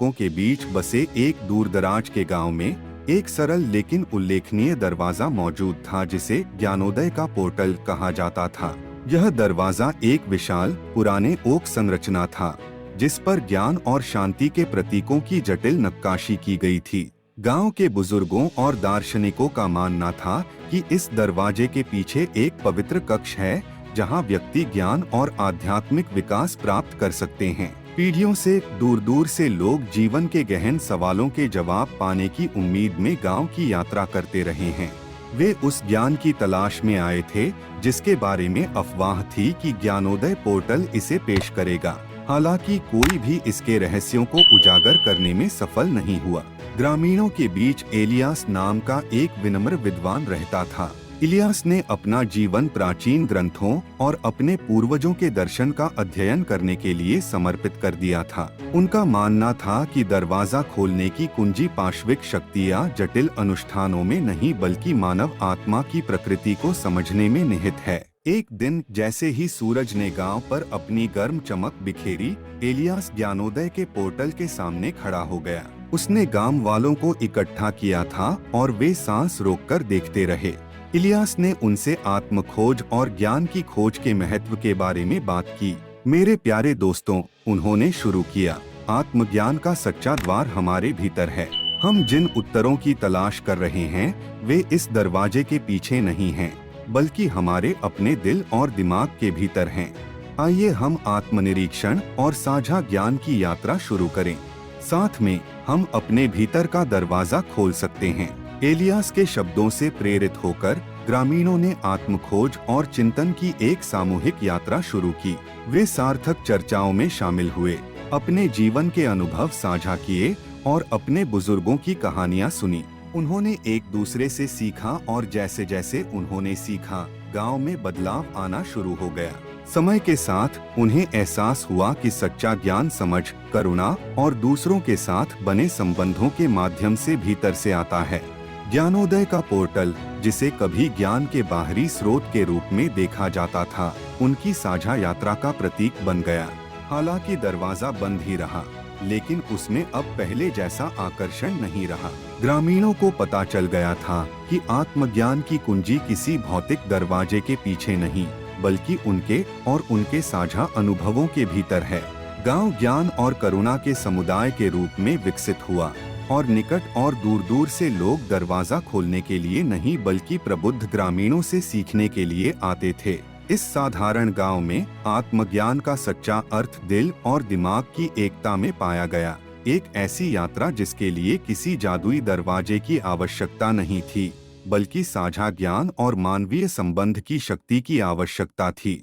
तबकों के बीच बसे एक दूरदराज के गांव में एक सरल लेकिन उल्लेखनीय दरवाजा मौजूद था जिसे ज्ञानोदय का पोर्टल कहा जाता था। यह दरवाजा एक विशाल पुराने ओक संरचना था जिस पर ज्ञान और शांति के प्रतीकों की जटिल नक्काशी की गई थी। गांव के बुजुर्गों और दार्शनिकों का मानना था कि इस दरवाजे के पीछे एक पवित्र कक्ष है जहां व्यक्ति ज्ञान और आध्यात्मिक विकास प्राप्त कर सकते हैं। पीढ़ियों से दूर दूर से लोग जीवन के गहन सवालों के जवाब पाने की उम्मीद में गांव की यात्रा करते रहे हैं। वे उस ज्ञान की तलाश में आए थे जिसके बारे में अफवाह थी कि ज्ञानोदय पोर्टल इसे पेश करेगा। हालांकि कोई भी इसके रहस्यों को उजागर करने में सफल नहीं हुआ। ग्रामीणों के बीच एलियास नाम का एक विनम्र विद्वान रहता था। इलियास ने अपना जीवन प्राचीन ग्रंथों और अपने पूर्वजों के दर्शन का अध्ययन करने के लिए समर्पित कर दिया था। उनका मानना था कि दरवाजा खोलने की कुंजी पाशविक शक्ति या जटिल अनुष्ठानों में नहीं बल्कि मानव आत्मा की प्रकृति को समझने में निहित है। एक दिन जैसे ही सूरज ने गांव पर अपनी गर्म चमक बिखेरी, एलियास ज्ञानोदय के पोर्टल के सामने खड़ा हो गया। उसने गांव वालों को इकट्ठा किया था और वे सांस रोककर देखते रहे। इलियास ने उनसे आत्म खोज और ज्ञान की खोज के महत्व के बारे में बात की। मेरे प्यारे दोस्तों, उन्होंने शुरू किया, आत्मज्ञान का सच्चा द्वार हमारे भीतर है। हम जिन उत्तरों की तलाश कर रहे हैं वे इस दरवाजे के पीछे नहीं हैं, बल्कि हमारे अपने दिल और दिमाग के भीतर हैं। आइए हम आत्मनिरीक्षण और साझा ज्ञान की यात्रा शुरू करें। साथ में हम अपने भीतर का दरवाजा खोल सकते हैं। एलियास के शब्दों से प्रेरित होकर ग्रामीणों ने आत्मखोज और चिंतन की एक सामूहिक यात्रा शुरू की। वे सार्थक चर्चाओं में शामिल हुए, अपने जीवन के अनुभव साझा किए और अपने बुजुर्गों की कहानियां सुनी। उन्होंने एक दूसरे से सीखा और जैसे जैसे उन्होंने सीखा, गांव में बदलाव आना शुरू हो गया। समय के साथ उन्हें एहसास हुआ कि सच्चा ज्ञान समझ, करुणा और दूसरों के साथ बने संबंधों के माध्यम से भीतर से आता है। ज्ञानोदय का पोर्टल, जिसे कभी ज्ञान के बाहरी स्रोत के रूप में देखा जाता था, उनकी साझा यात्रा का प्रतीक बन गया। हालांकि दरवाजा बंद ही रहा, लेकिन उसमें अब पहले जैसा आकर्षण नहीं रहा। ग्रामीणों को पता चल गया था कि आत्मज्ञान की कुंजी किसी भौतिक दरवाजे के पीछे नहीं, बल्कि उनके और उनके साझा अनुभवों के भीतर है। गांव ज्ञान और करुणा के समुदाय के रूप में विकसित हुआ और निकट और दूर दूर से लोग दरवाजा खोलने के लिए नहीं बल्कि प्रबुद्ध ग्रामीणों से सीखने के लिए आते थे। इस साधारण गांव में आत्मज्ञान का सच्चा अर्थ दिल और दिमाग की एकता में पाया गया। एक ऐसी यात्रा जिसके लिए किसी जादुई दरवाजे की आवश्यकता नहीं थी, बल्कि साझा ज्ञान और मानवीय संबंध की शक्ति की आवश्यकता थी।